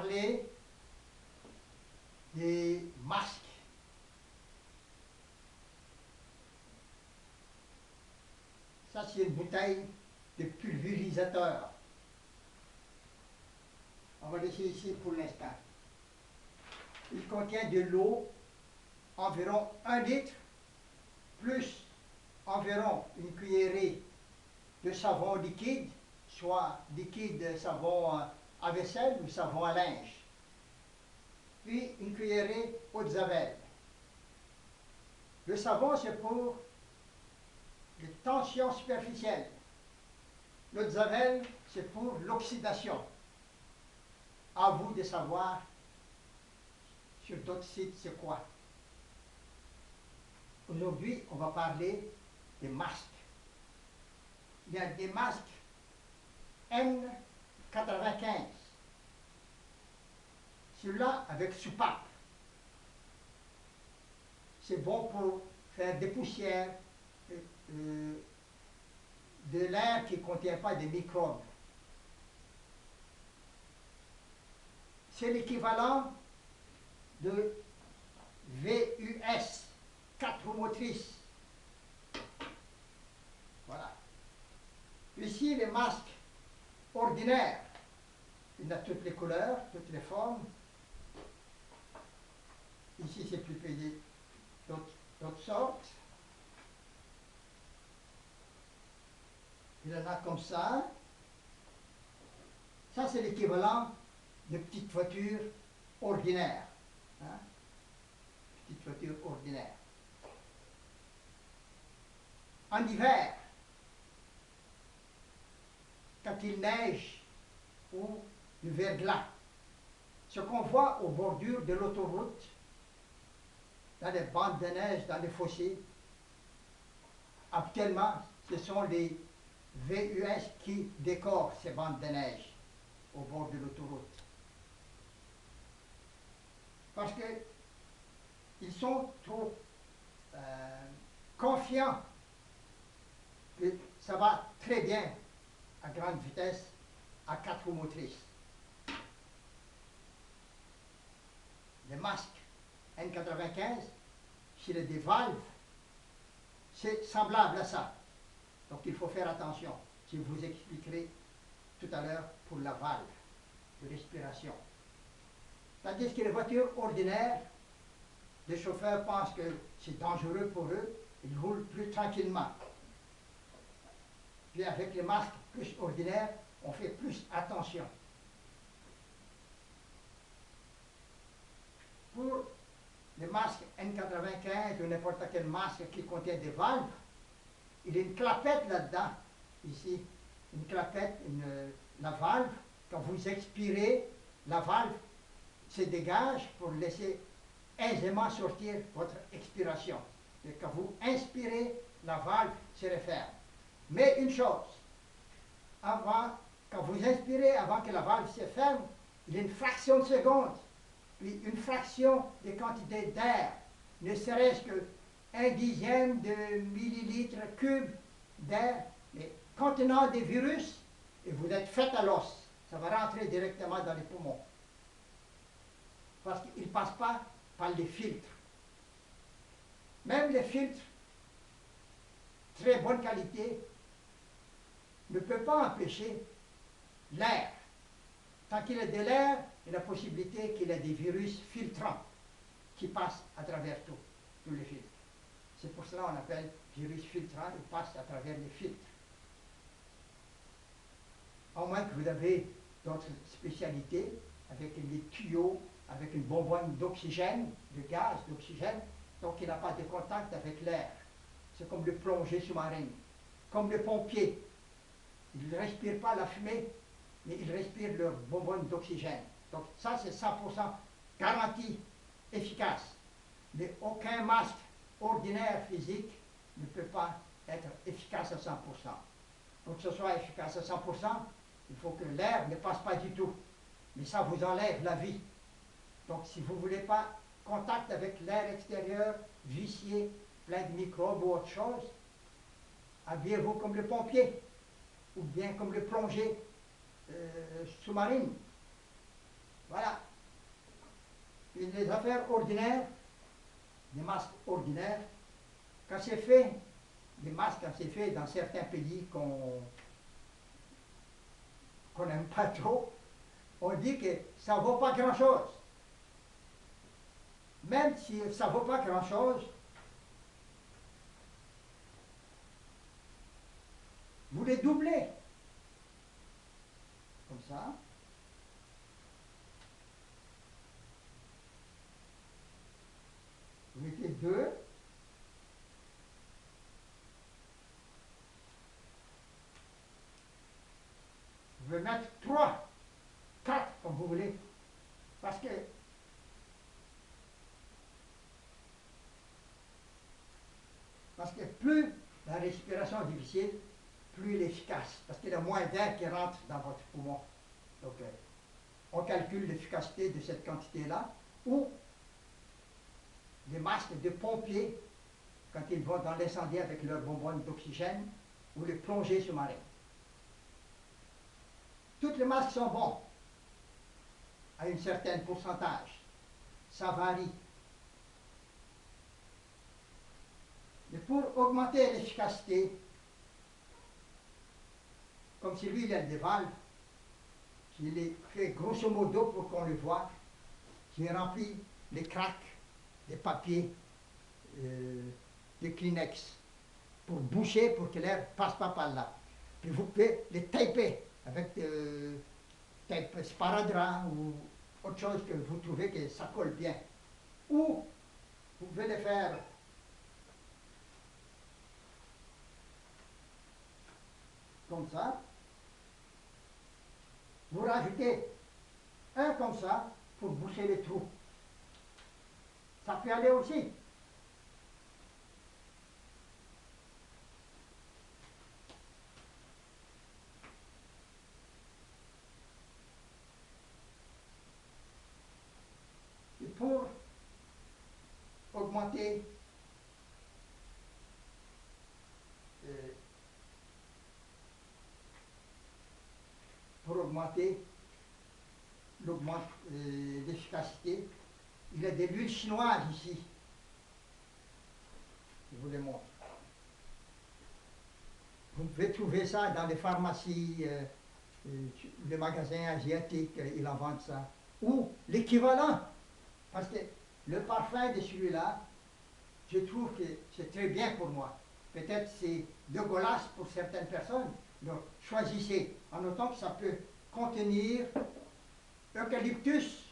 parler des masques. Ça, c'est une bouteille de pulvérisateur. On va laisser ici pour l'instant. Il contient de l'eau, environ 1 litre, plus environ une cuillerée de savon liquide, soit liquide savon à vaisselle ou savon à linge. Puis une cuillerée eau de javel. Le savon, c'est pour les tensions superficielles. L'eau de javel, c'est pour l'oxydation. À vous de savoir sur d'autres sites c'est quoi. Aujourd'hui, on va parler des masques. Il y a des masques N95. Celui-là avec soupape. C'est bon pour faire des poussières, de l'air qui ne contient pas de microbes. C'est l'équivalent de VUS, 4 roues motrices. Voilà. Ici, les masques ordinaires. Il y en a toutes les couleurs, toutes les formes. Ici, c'est plus payé d'autres sortes. Il y en a comme ça. Ça, c'est l'équivalent de petites voitures ordinaires. Hein? Petite voiture ordinaire. En hiver, quand il neige ou du verglas, ce qu'on voit aux bordures de l'autoroute, dans les bandes de neige, dans les fossés, actuellement, ce sont les VUS qui décorent ces bandes de neige au bord de l'autoroute. Parce qu'ils sont trop confiants que ça va très bien à grande vitesse, à 4 roues motrices. Les masques N95, s'il y a des valves, c'est semblable à ça. Donc il faut faire attention. Je vous expliquerai tout à l'heure pour la valve de respiration. Tandis que les voitures ordinaires, les chauffeurs pensent que c'est dangereux pour eux, ils roulent plus tranquillement. Puis avec les masques plus ordinaires, on fait plus attention. Pour les masques N95 ou n'importe quel masque qui contient des valves, il y a une clapette là-dedans, ici, une clapette, la valve. Quand vous expirez, la valve se dégage pour laisser aisément sortir votre expiration. Et quand vous inspirez, la valve se referme. Mais une chose, quand vous inspirez, avant que la valve se ferme, il y a une fraction de seconde, puis une fraction de quantité d'air, ne serait-ce que 1/10 de millilitre cube d'air, mais contenant des virus, et vous êtes fait à l'os. Ça va rentrer directement dans les poumons. Parce qu'il ne passe pas par les filtres. Même les filtres, très bonne qualité, ne peuvent pas empêcher l'air. Tant qu'il y a de l'air, il y a la possibilité qu'il y ait des virus filtrants qui passent à travers tous les filtres. C'est pour cela qu'on appelle virus filtrant, ils passent à travers les filtres. À moins que vous avez d'autres spécialités, avec les tuyaux, avec une bonbonne d'oxygène, de gaz d'oxygène, donc il n'a pas de contact avec l'air. C'est comme le plongée sous-marin, comme les pompiers. Ils ne respirent pas la fumée, mais ils respirent leur bonbonne d'oxygène. Donc ça, c'est 100% garantie efficace. Mais aucun masque ordinaire physique ne peut pas être efficace à 100%. Pour que ce soit efficace à 100%, il faut que l'air ne passe pas du tout. Mais ça vous enlève la vie. Donc si vous ne voulez pas contact avec l'air extérieur, vicié, plein de microbes ou autre chose, habillez-vous comme le pompier, ou bien comme le plongée sous-marine. Voilà. Et les affaires ordinaires, les masques ordinaires, quand c'est fait, les masques, quand c'est fait dans certains pays qu'on n'aime pas trop, on dit que ça ne vaut pas grand-chose. Même si ça ne vaut pas grand-chose, vous les doublez. Comme ça. Vous mettez 2. Vous pouvez mettre 3, 4, comme vous voulez. Parce que plus la respiration est difficile, plus elle est efficace. Parce qu'il y a moins d'air qui rentre dans votre poumon. Donc, on calcule l'efficacité de cette quantité-là. Ou les masques de pompiers, quand ils vont dans l'incendie avec leur bonbonne d'oxygène, ou les plongées sous-marins. Toutes les masques sont bons, à un certain pourcentage. Ça varie. Mais pour augmenter l'efficacité, comme si lui il a des valves, je l'ai fait grosso modo pour qu'on le voit. J'ai rempli les craques des papiers, des Kleenex, pour boucher, pour que l'air ne passe pas par là. Puis vous pouvez les taper avec tape sparadrap ou autre chose que vous trouvez que ça colle bien. Ou vous pouvez les faire comme ça. Vous rajoutez un comme ça pour boucher les trous. Ça peut aller aussi. Et augmenter euh, pour augmenter l'efficacité, il y a de l'huile chinoise ici. Je vous les montre. Vous pouvez trouver ça dans les pharmacies, les magasins asiatiques, ils en vendent ça. Ou l'équivalent, parce que le parfum de celui-là, je trouve que c'est très bien pour moi. Peut-être c'est dégueulasse pour certaines personnes, donc choisissez, en notant que ça peut contenir eucalyptus,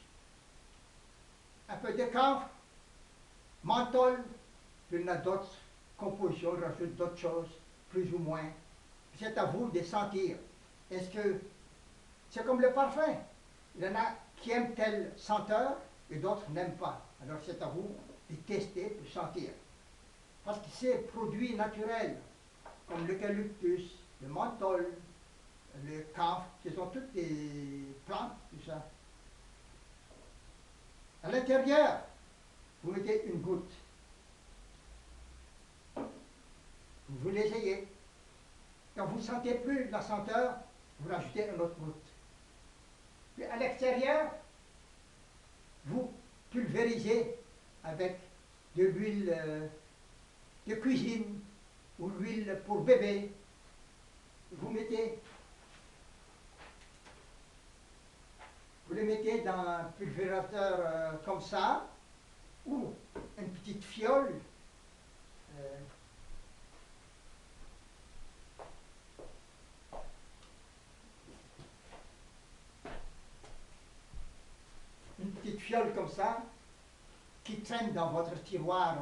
un peu de camphre, menthol, puis il y en a d'autres compositions, on rajoute d'autres choses, plus ou moins. C'est à vous de sentir. Est-ce que c'est comme le parfum? Il y en a qui aiment telle senteur et d'autres n'aiment pas. Alors c'est à vous de tester, de sentir. Parce que c'est produits naturels, comme l'eucalyptus, le menthol, le camphre, ce sont toutes des plantes, tout ça. À l'intérieur, vous mettez une goutte. Vous l'essayez. Quand vous ne sentez plus la senteur, vous rajoutez une autre goutte. Puis à l'extérieur, vous pulvérisez avec de l'huile de cuisine ou l'huile pour bébé. Vous les mettez dans un pulvérisateur comme ça, ou une petite fiole. Une petite fiole comme ça, qui traîne dans votre tiroir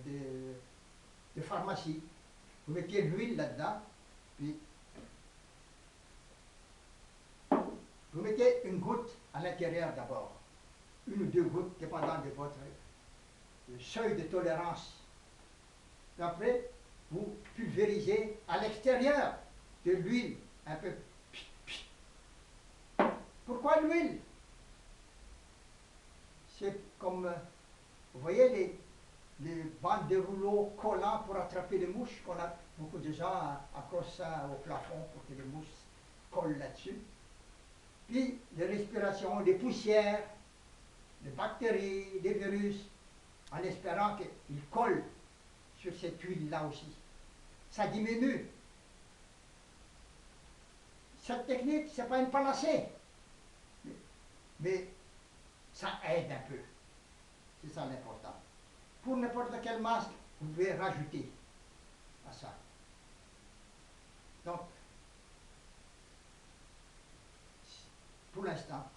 de pharmacie. Vous mettez l'huile là-dedans, puis vous mettez une goutte à l'intérieur d'abord, une ou deux gouttes, dépendant de votre seuil de tolérance. Puis après, vous pulvérisez à l'extérieur de l'huile, un peu. Pourquoi l'huile? C'est comme, vous voyez les bandes de rouleaux collants pour attraper les mouches, qu'on a beaucoup de gens accrochent ça au plafond pour que les mouches collent là-dessus. Puis les respirations, les poussières, les bactéries, les virus, en espérant qu'ils collent sur cette huile-là aussi. Ça diminue. Cette technique, ce n'est pas une panacée, mais ça aide un peu. C'est ça l'important. Pour n'importe quel masque, vous pouvez rajouter à ça. Donc, pour l'instant,